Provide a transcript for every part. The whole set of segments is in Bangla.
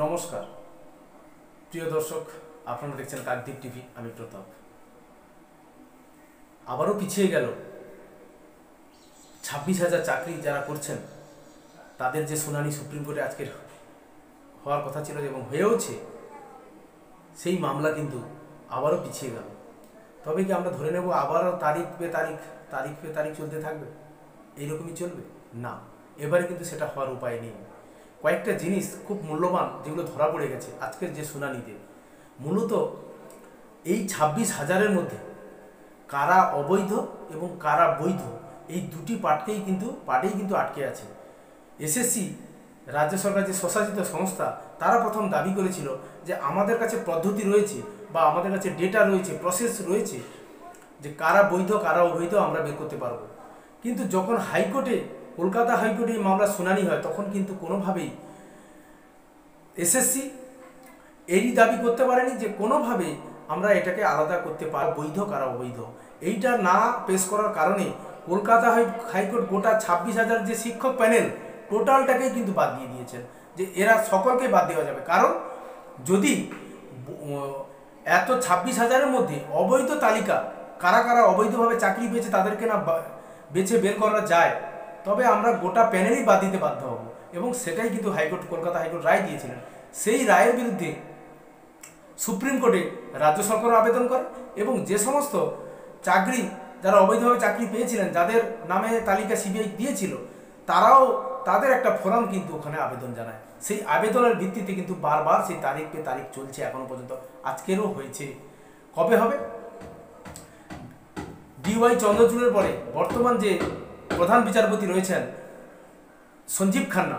নমস্কার প্রিয় দর্শক, আপনারা দেখছেন কাকদ্বীপ টিভি। আমি প্রতাপ। আবারও পিছিয়ে গেল 26,000 চাকরি যারা করছেন তাদের যে শুনানি সুপ্রিম কোর্টে আজকের হওয়ার কথা ছিল এবং হয়েওছে, সেই মামলা কিন্তু আবারও পিছিয়ে গেল। তবে কি আমরা ধরে নেব আবারও তারিখ পে তারিখ চলতে থাকবে, এইরকমই চলবে? না, এবারে কিন্তু সেটা হওয়ার উপায় নেই। কয়েকটা জিনিস খুব মূল্যবান যেগুলো ধরা পড়ে গেছে আজকের যে শুনানিতে। মূলত এই 26,000-এর মধ্যে কারা অবৈধ এবং কারা বৈধ, এই দুটি পার্টেই কিন্তু আটকে আছে। এসএসসি রাজ্য সরকার যে স্বশাসিত সংস্থা, তারা প্রথম দাবি করেছিল যে আমাদের কাছে পদ্ধতি রয়েছে বা আমাদের কাছে ডেটা রয়েছে, প্রসেস রয়েছে, যে কারা বৈধ কারা অবৈধ আমরা বের করতে পারবো। কিন্তু যখন হাইকোর্টে, কলকাতা হাইকোর্টে এই মামলা শুনানি হয়, তখন কিন্তু কোনোভাবেই এসএসসি এই দাবি করতে পারেনি যে কোনোভাবে আমরা এটাকে আলাদা করতে পারব বৈধ কারা অবৈধ। এইটা না পেশ করার কারণে কলকাতা হাইকোর্ট গোটা 26,000 যে শিক্ষক প্যানেল, টোটালটাকেই কিন্তু বাদ দিয়ে দিয়েছেন, যে এরা সকলকে বাদ দেওয়া যাবে। কারণ যদি এত 26,000-এর মধ্যে অবৈধ তালিকা, কারা কারা অবৈধভাবে চাকরি পেয়েছে তাদেরকে না বেছে বের করা যায়, তবে আমরা গোটা প্যানেলই বাদ দিতে বাধ্য হব। এবং সেটাই কিন্তু কলকাতা হাইকোর্ট রায় দিয়েছিলেন। সেই রায়ের বিরুদ্ধে সুপ্রিম কোর্টে রাজ্য সরকারও আবেদন করে এবং যে সমস্ত চাকরি যারা অবৈধভাবে চাকরি পেয়েছিলেন, যাদের নামে তালিকা সিবিআই দিয়েছিল, তারাও তাদের একটা ফোরাম কিন্তু ওখানে আবেদন জানায়। সেই আবেদনের ভিত্তিতে কিন্তু বারবার সেই তারিখ পে তারিখ চলছে এখনো পর্যন্ত। আজকেরও হয়েছে। কবে হবে? ডিওয়াই চন্দ্রচূড়ের পরে বর্তমান যে প্রধান বিচারপতি রয়েছেন সঞ্জীব খান্না,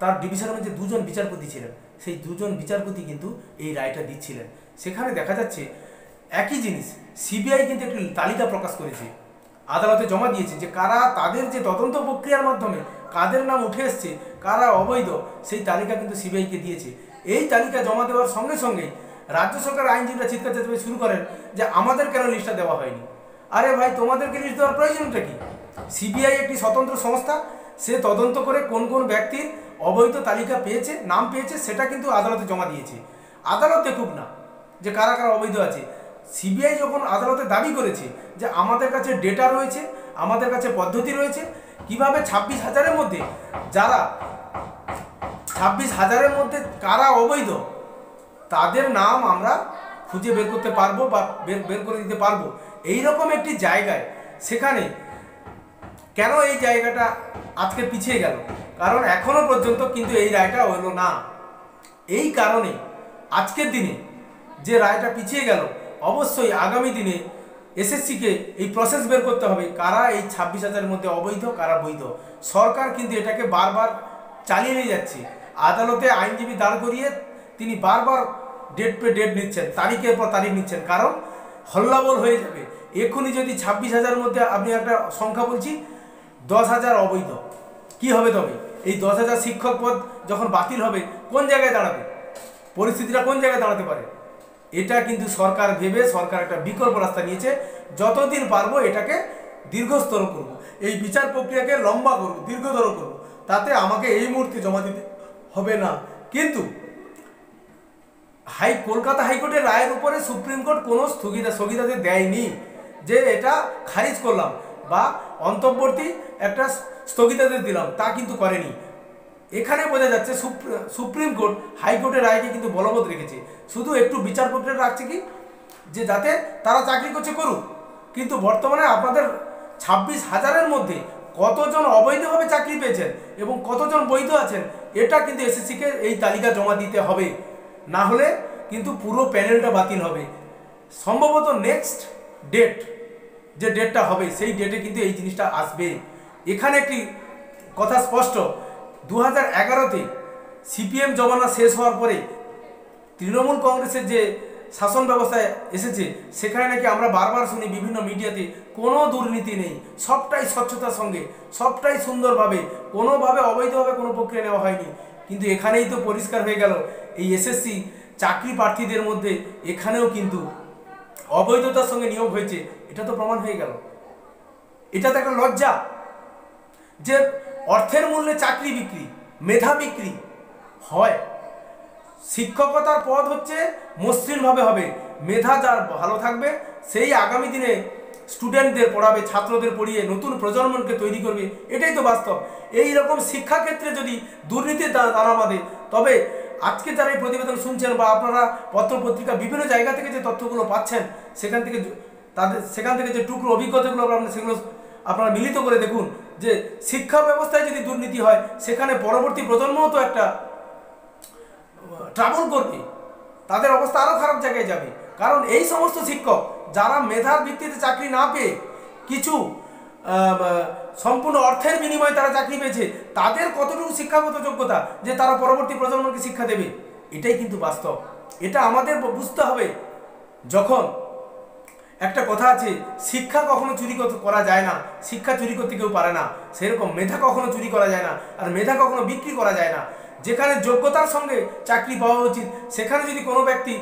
তার ডিভিশনের যে দুজন বিচারপতি ছিলেন, সেই দুজন বিচারপতি কিন্তু এই রায়টা দিচ্ছিলেন। সেখানে দেখা যাচ্ছে একই জিনিস, সিবিআই কিন্তু একটি তালিকা প্রকাশ করেছে, আদালতে জমা দিয়েছে, যে কারা তাদের যে তদন্ত প্রক্রিয়ার মাধ্যমে কাদের নাম উঠে এসছে, কারা অবৈধ, সেই তালিকা কিন্তু সিবিআইকে দিয়েছে। এই তালিকা জমা দেওয়ার সঙ্গে সঙ্গেই রাজ্য সরকার আইনজীবীরা চিৎকার চেঁচামেচি শুরু করেন যে আমাদের কেন লিস্টটা দেওয়া হয়নি। আরে ভাই, তোমাদেরকে লিস্ট দেওয়ার প্রয়োজনটা কি? সিবিআই একটি স্বতন্ত্র সংস্থা, সে তদন্ত করে কোন কোন ব্যক্তির অবৈধ তালিকা পেয়েছে, নাম পেয়েছে, সেটা কিন্তু আদালতে জমা দিয়েছে। আদালত দেখুক না যে কারা কারা অবৈধ আছে। সিবিআই যখন আদালতে দাবি করেছে যে আমাদের কাছে ডেটা রয়েছে, আমাদের কাছে পদ্ধতি রয়েছে, কিভাবে 26,000-এর মধ্যে যারা 26,000-এর মধ্যে কারা অবৈধ তাদের নাম আমরা খুঁজে বের করতে পারবো বা বের করে দিতে পারবো, এইরকম একটি জায়গায় সেখানে কেন এই জায়গাটা আজকে পিছিয়ে গেল? কারণ এখনো পর্যন্ত কিন্তু এই রায়টা হলো না। এই কারণে আজকের দিনে যে রায়টা পিছিয়ে গেল, অবশ্যই আগামী দিনে এসএসসিকে এই প্রসেস বের করতে হবে কারা এই 26,000-এর মধ্যে অবৈধ কারা বৈধ। সরকার কিন্তু এটাকে বারবার চালিয়ে নিয়ে যাচ্ছে। আদালতে আইনজীবী দাঁড় করিয়ে তিনি বারবার ডেট পে ডেট নিচ্ছেন, তারিখের পর তারিখ নিচ্ছেন, কারণ হল্লাবল হয়ে যাবে। এক্ষুনি যদি 26,000-এর মধ্যে আপনি একটা সংখ্যা বলছি 10,000 অবৈধ, কি হবে তবে? এই 10,000 শিক্ষক পদ যখন বাতিল হবে, কোন জায়গায় দাঁড়াবে? পরিস্থিতিটা কোন জায়গায় দাঁড়াতে পারে? এটা কিন্তু সরকার ভেবে সরকার একটা বিকল্প রাস্তা নিয়েছে। যতদিন পারবো এটাকে দীর্ঘস্তর করব, এই বিচার প্রক্রিয়াকে লম্বা করব, দীর্ঘতর করব, তাতে আমাকে এই মুহূর্তে জমা দিতে হবে না। কিন্তু কলকাতা হাইকোর্টের রায়ের উপরে সুপ্রিম কোর্ট কোনো স্থগিতাদেশ দেয়নি যে এটা খারিজ করলাম বা অন্তর্বর্তী একটা স্থগিতাদেশ দিলাম, তা কিন্তু করেনি। এখানে বোঝা যাচ্ছে সুপ্রিম কোর্ট হাইকোর্টের রায়কে কিন্তু বলবৎ রেখেছে, শুধু একটু বিচার প্রক্রিয়া রাখছে কি, যে যাতে তারা চাকরি করছে করুক। কিন্তু বর্তমানে আপনাদের 26,000-এর মধ্যে কতজন অবৈধভাবে চাকরি পেয়েছেন এবং কতজন বৈধ আছেন, এটা কিন্তু এসএসসিকে এই তালিকা জমা দিতে হবে, না হলে কিন্তু পুরো প্যানেলটা বাতিল হবে। সম্ভবত নেক্সট ডেট, যে ডেটটা হবে, সেই ডেটে কিন্তু এই জিনিসটা আসবে। এখানে একটি কথা স্পষ্ট, 2011-তে সিপিএম জমানা শেষ হওয়ার পরে তৃণমূল কংগ্রেসের যে শাসন ব্যবস্থায় এসেছে, সেখানে নাকি আমরা বারবার শুনি বিভিন্ন মিডিয়াতে কোনো দুর্নীতি নেই, সবটাই স্বচ্ছতার সঙ্গে, সবটাই সুন্দরভাবে, কোনোভাবে অবৈধভাবে কোনো প্রক্রিয়া নেওয়া হয়নি। কিন্তু এখানেই তো পরিষ্কার হয়ে গেল, এই এসএসসি চাকরি প্রার্থীদের মধ্যে এখানেও কিন্তু অবৈধতার সঙ্গে নিয়োগ হয়েছে, এটা তো প্রমাণ হয়ে গেল। এটা তো একটা লজ্জা যে অর্থের মূল্যে চাকরি বিক্রি, মেধা বিক্রি হয়। শিক্ষকতার পদ হচ্ছে মসৃণভাবে হবে, মেধা যার ভালো থাকবে সেই আগামী দিনে স্টুডেন্টদের পড়াবে, ছাত্রদের পড়িয়ে নতুন প্রজন্মকে তৈরি করবে, এটাই তো বাস্তব। এই রকম শিক্ষাক্ষেত্রে যদি দুর্নীতি দানা বাঁধে, তবে আজকে যারা এই প্রতিবেদন শুনছেন বা আপনারা পত্রপত্রিকা বিভিন্ন জায়গা থেকে যে তথ্যগুলো পাচ্ছেন, সেখান থেকে যে টুকরো অভিজ্ঞতাগুলো সেগুলো আপনারা মিলিত করে দেখুন যে শিক্ষা ব্যবস্থায় যদি দুর্নীতি হয়, সেখানে পরবর্তী প্রজন্মও তো একটা ট্রাবল করবে, তাদের অবস্থা আরও খারাপ জায়গায় যাবে। কারণ এই সমস্ত শিক্ষক যারা মেধার ভিত্তিতে চাকরি না পেয়ে কিছু সম্পূর্ণ অর্থের বিনিময়ে তারা চাকরি পেয়েছে, তাদের কতটুকু শিক্ষাগত যোগ্যতা যে তারা পরবর্তী প্রজন্মকে শিক্ষা দেবে, এটাই কিন্তু বাস্তব। এটা আমাদের বুঝতে হবে। যখন একটা কথা আছে, শিক্ষা কখনো চুরি করা যায় না, শিক্ষা চুরি করতে কেউ পারে না, সেরকম মেধা কখনো চুরি করা যায় না, আর মেধা কখনো বিক্রি করা যায় না। যেখানে যোগ্যতার সঙ্গে চাকরি পাওয়া উচিত, সেখানে যদি কোনো ব্যক্তি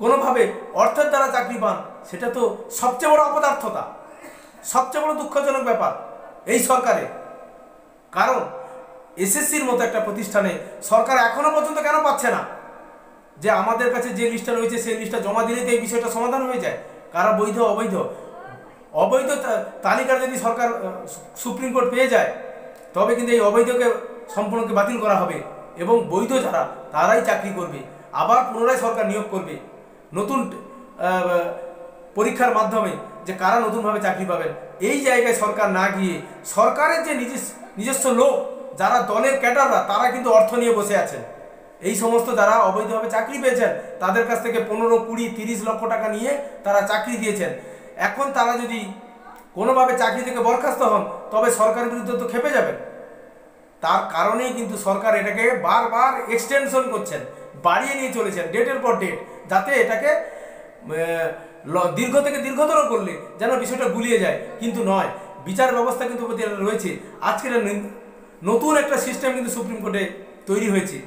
কোনোভাবে অর্থের দ্বারা চাকরি পান, সেটা তো সবচেয়ে বড় অপদার্থতা, সবচেয়ে বড় দুঃখজনক ব্যাপার এই সরকারে। কারণ এসএসসির মতো একটা প্রতিষ্ঠানে সরকার এখনো পর্যন্ত কেন পাচ্ছে না যে আমাদের কাছে যে লিস্টটা রয়েছে সেই লিস্টটা জমা দিলেই তো এই বিষয়টা সমাধান হয়ে যায়, কারা বৈধ অবৈধ। অবৈধ তালিকা যদি সরকার সুপ্রিম কোর্ট পেয়ে যায়, তবে কিন্তু এই অবৈধকে সম্পূর্ণকে বাতিল করা হবে এবং বৈধ যারা তারাই চাকরি করবে। আবার পুনরায় সরকার নিয়োগ করবে নতুন পরীক্ষার মাধ্যমে, যে কারা নতুনভাবে চাকরি পাবেন। এই জায়গায় সরকার না গিয়ে সরকারের যে নিজস্ব লোক যারা দলের ক্যাডাররা, তারা কিন্তু অর্থ নিয়ে বসে আছেন। এই সমস্ত যারা অবৈধভাবে চাকরি পেয়েছেন, তাদের কাছ থেকে 15, 20, 30 লক্ষ টাকা নিয়ে তারা চাকরি দিয়েছেন। এখন তারা যদি কোনোভাবে চাকরি থেকে বরখাস্ত হন, তবে সরকারের বিরুদ্ধে তো খেপে যাবেন। তার কারণেই কিন্তু সরকার এটাকে বারবার এক্সটেনশন করছেন, বাড়িয়ে নিয়ে চলেছেন ডেটের পর ডেট, যাতে এটাকে দীর্ঘ থেকে দীর্ঘতর করলে যেন বিষয়টা গুলিয়ে যায়। কিন্তু নয়, বিচার ব্যবস্থা কিন্তু রয়েছে। আজকের নতুন একটা সিস্টেম কিন্তু সুপ্রিম কোর্টে তৈরি হয়েছে।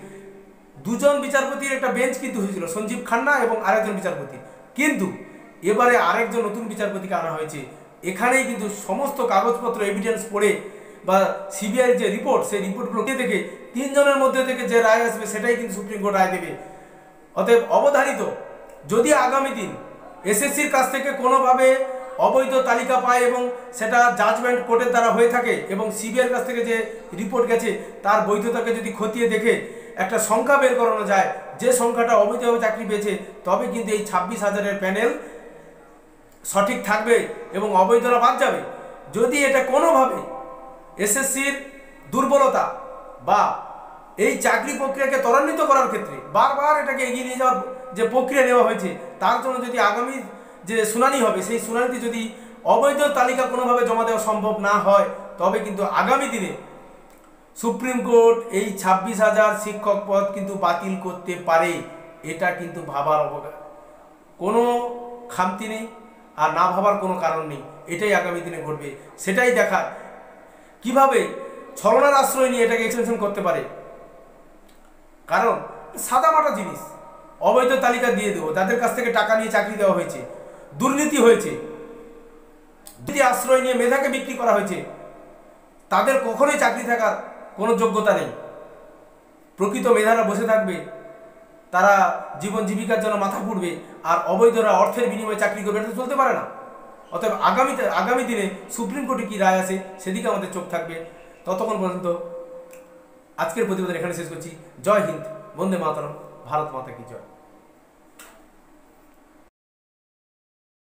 দুজন বিচারপতির একটা বেঞ্চ কিন্তু হয়েছিল, সঞ্জীব খান্না এবং আরেকজন বিচারপতি, কিন্তু এবারে আরেকজন নতুন বিচারপতিকে আনা হয়েছে। এখানেই কিন্তু সমস্ত কাগজপত্র এভিডেন্স পড়ে বা সিবিআই যে রিপোর্ট, সেই রিপোর্টগুলো দেখে 3 জনের মধ্যে থেকে যে রায় আসবে, সেটাই কিন্তু সুপ্রিম কোর্ট রায় দেবে। অতএব অবধারিত, যদি আগামী দিন এসএসসির কাছ থেকে কোনোভাবে অবৈধ তালিকা পায় এবং সেটা জাজমেন্ট কোর্টের দ্বারা হয়ে থাকে, এবং সিবিআইয়ের কাছ থেকে যে রিপোর্ট গেছে তার বৈধতাকে যদি খতিয়ে দেখে একটা সংখ্যা বের করানো যায়, যে সংখ্যাটা অবৈধভাবে চাকরি পেয়েছে, তবে কিন্তু এই 26,000-এর প্যানেল সঠিক থাকবে এবং অবৈধরা বাদ যাবে। যদি এটা কোনোভাবে এসএসসির দুর্বলতা বা এই চাকরি প্রক্রিয়াকে ত্বরান্বিত করার ক্ষেত্রে বারবার এটাকে এগিয়ে নিয়ে যাওয়ার যে প্রক্রিয়া নেওয়া হয়েছে, তার জন্য যদি আগামী যে শুনানি হবে, সেই শুনানিতে যদি অবৈধ তালিকা কোনোভাবে জমা দেওয়া সম্ভব না হয়, তবে কিন্তু আগামী দিনে সুপ্রিম কোর্ট এই 26,000 শিক্ষক পদ কিন্তু বাতিল করতে পারে। এটা কিন্তু ভাবার কোনো খামতি নেই, আর না ভাবার কোনো কারণ নেই। এটাই আগামী দিনে ঘটবে, সেটাই দেখার কিভাবে ছলনার আশ্রয় নিয়ে এটাকে এক্সটেনশন করতে পারে। কারণ সাদামাটা জিনিস, অবৈধ তালিকা দিয়ে দেবো, তাদের কাছ থেকে টাকা নিয়ে চাকরি দেওয়া হয়েছে, দুর্নীতি হয়েছে, যদি আশ্রয় নিয়ে মেধাকে বিক্রি করা হয়েছে, তাদের কখনোই চাকরি থাকার কোনো যোগ্যতা নেই। প্রকৃত মেধারা বসে থাকবে, তারা জীবন জীবিকার জন্য মাথা পুড়বে, আর অবৈধরা অর্থের বিনিময়ে চাকরি করবে, এটা চলতে পারে না। অতএব আগামী দিনে সুপ্রিম কোর্টে কী রায় আসে, সেদিকে আমাদের চোখ থাকবে। ততক্ষণ পর্যন্ত আজকের প্রতিবেদন এখানে শেষ করছি। জয় হিন্দ, বন্দে মাতরম, ভারত মাতা কি জয়।